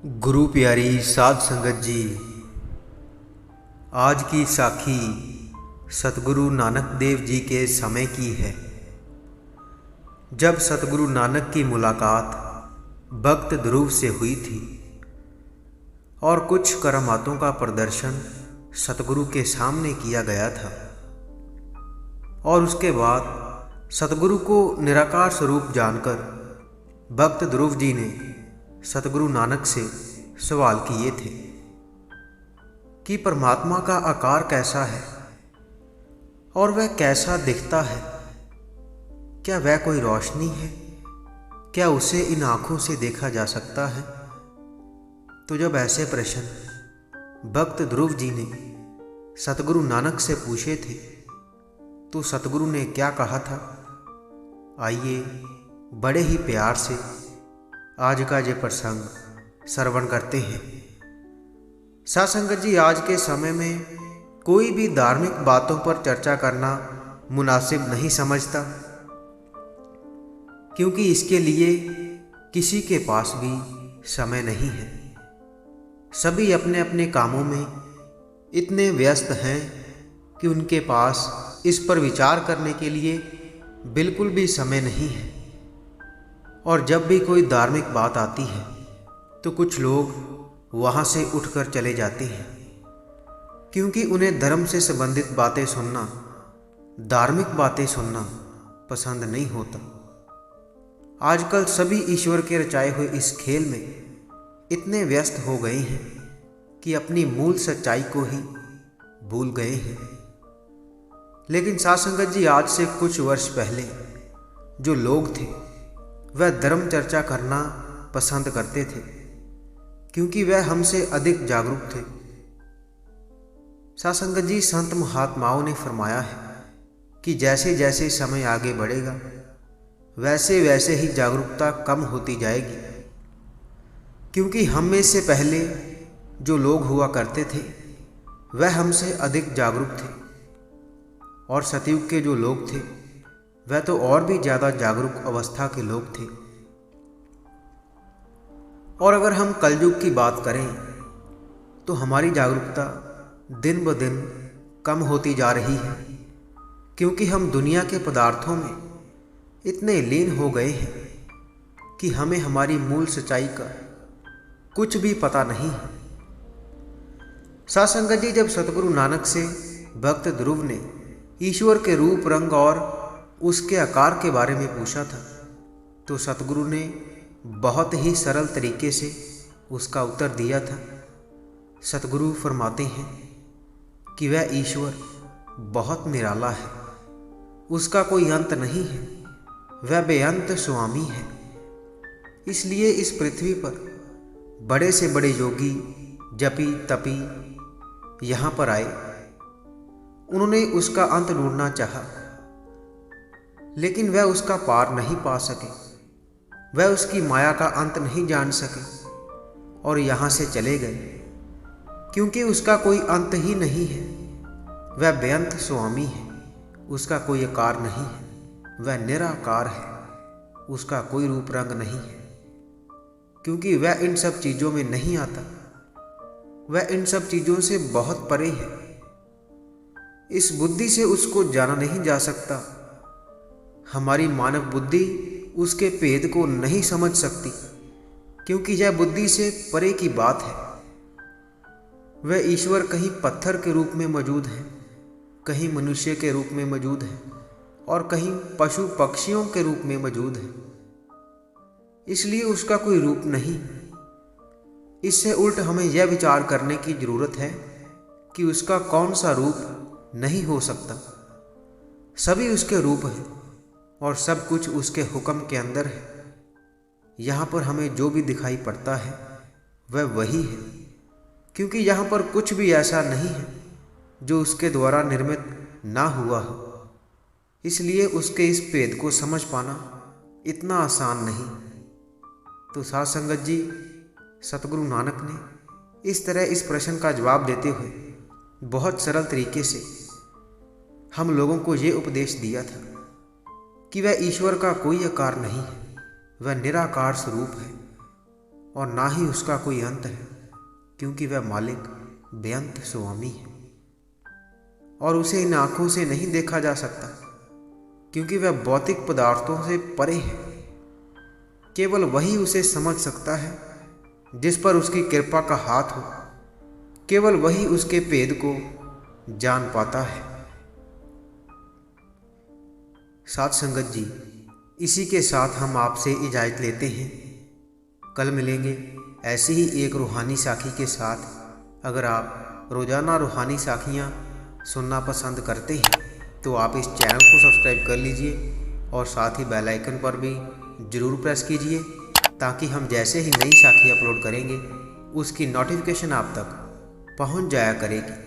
गुरु प्यारी साध संगत जी, आज की साखी सतगुरु नानक देव जी के समय की है, जब सतगुरु नानक की मुलाकात भक्त ध्रुव से हुई थी और कुछ करामातों का प्रदर्शन सतगुरु के सामने किया गया था। और उसके बाद सतगुरु को निराकार स्वरूप जानकर भक्त ध्रुव जी ने सतगुरु नानक से सवाल किए थे कि परमात्मा का आकार कैसा है और वह कैसा दिखता है। क्या वह कोई रोशनी है? क्या उसे इन आँखों से देखा जा सकता है? तो जब ऐसे प्रश्न भक्त ध्रुव जी ने सतगुरु नानक से पूछे थे तो सतगुरु ने क्या कहा था, आइए बड़े ही प्यार से आज का ये प्रसंग श्रवण करते हैं। साध संगत जी, आज के समय में कोई भी धार्मिक बातों पर चर्चा करना मुनासिब नहीं समझता, क्योंकि इसके लिए किसी के पास भी समय नहीं है। सभी अपने अपने कामों में इतने व्यस्त हैं कि उनके पास इस पर विचार करने के लिए बिल्कुल भी समय नहीं है। और जब भी कोई धार्मिक बात आती है तो कुछ लोग वहाँ से उठकर चले जाते हैं, क्योंकि उन्हें धर्म से संबंधित बातें सुनना, धार्मिक बातें सुनना पसंद नहीं होता। आजकल सभी ईश्वर के रचाए हुए इस खेल में इतने व्यस्त हो गए हैं कि अपनी मूल सच्चाई को ही भूल गए हैं। लेकिन साध संगत जी, आज से कुछ वर्ष पहले जो लोग थे वह धर्म चर्चा करना पसंद करते थे, क्योंकि वह हमसे अधिक जागरूक थे। साध संगत जी, संत महात्माओं ने फरमाया है कि जैसे जैसे समय आगे बढ़ेगा वैसे वैसे ही जागरूकता कम होती जाएगी, क्योंकि हम में से पहले जो लोग हुआ करते थे वह हमसे अधिक जागरूक थे, और सतयुग के जो लोग थे वह तो और भी ज़्यादा जागरूक अवस्था के लोग थे। और अगर हम कलयुग की बात करें तो हमारी जागरूकता दिन ब दिन कम होती जा रही है, क्योंकि हम दुनिया के पदार्थों में इतने लीन हो गए हैं कि हमें हमारी मूल सच्चाई का कुछ भी पता नहीं है। साध संगत जी, जब सतगुरु नानक से भक्त ध्रुव ने ईश्वर के रूप, रंग और उसके आकार के बारे में पूछा था तो सतगुरु ने बहुत ही सरल तरीके से उसका उत्तर दिया था। सतगुरु फरमाते हैं कि वह ईश्वर बहुत निराला है, उसका कोई अंत नहीं है, वह बेअंत स्वामी है। इसलिए इस पृथ्वी पर बड़े से बड़े योगी, जपी तपी यहाँ पर आए। उन्होंने उसका अंत ढूंढना चाहा, लेकिन वह उसका पार नहीं पा सके, वह उसकी माया का अंत नहीं जान सके और यहाँ से चले गए, क्योंकि उसका कोई अंत ही नहीं है। वह बेअंत स्वामी है, उसका कोई आकार नहीं है, वह निराकार है, उसका कोई रूप रंग नहीं है, क्योंकि वह इन सब चीज़ों में नहीं आता, वह इन सब चीज़ों से बहुत परे है। इस बुद्धि से उसको जाना नहीं जा सकता। हमारी मानव बुद्धि उसके भेद को नहीं समझ सकती, क्योंकि यह बुद्धि से परे की बात है। वह ईश्वर कहीं पत्थर के रूप में मौजूद है, कहीं मनुष्य के रूप में मौजूद है और कहीं पशु पक्षियों के रूप में मौजूद है। इसलिए उसका कोई रूप नहीं। इससे उल्ट हमें यह विचार करने की जरूरत है कि उसका कौन सा रूप नहीं हो सकता। सभी उसके रूप हैं और सब कुछ उसके हुक्म के अंदर है। यहाँ पर हमें जो भी दिखाई पड़ता है वह वही है, क्योंकि यहाँ पर कुछ भी ऐसा नहीं है जो उसके द्वारा निर्मित ना हुआ हो। इसलिए उसके इस भेद को समझ पाना इतना आसान नहीं। तो साध संगत जी, सतगुरु नानक ने इस तरह इस प्रश्न का जवाब देते हुए बहुत सरल तरीके से हम लोगों को ये उपदेश दिया था कि वह ईश्वर का कोई आकार नहीं है, वह निराकार स्वरूप है और ना ही उसका कोई अंत है, क्योंकि वह मालिक बेअंत स्वामी है और उसे इन आँखों से नहीं देखा जा सकता, क्योंकि वह भौतिक पदार्थों से परे है। केवल वही उसे समझ सकता है जिस पर उसकी कृपा का हाथ हो। केवल वही उसके भेद को जान पाता है। साथ संगत जी, इसी के साथ हम आपसे इजाज़त लेते हैं। कल मिलेंगे ऐसी ही एक रूहानी साखी के साथ। अगर आप रोज़ाना रूहानी साखियाँ सुनना पसंद करते हैं तो आप इस चैनल को सब्सक्राइब कर लीजिए और साथ ही बेल आइकन पर भी ज़रूर प्रेस कीजिए, ताकि हम जैसे ही नई साखी अपलोड करेंगे उसकी नोटिफिकेशन आप तक पहुंच जाया करेगी।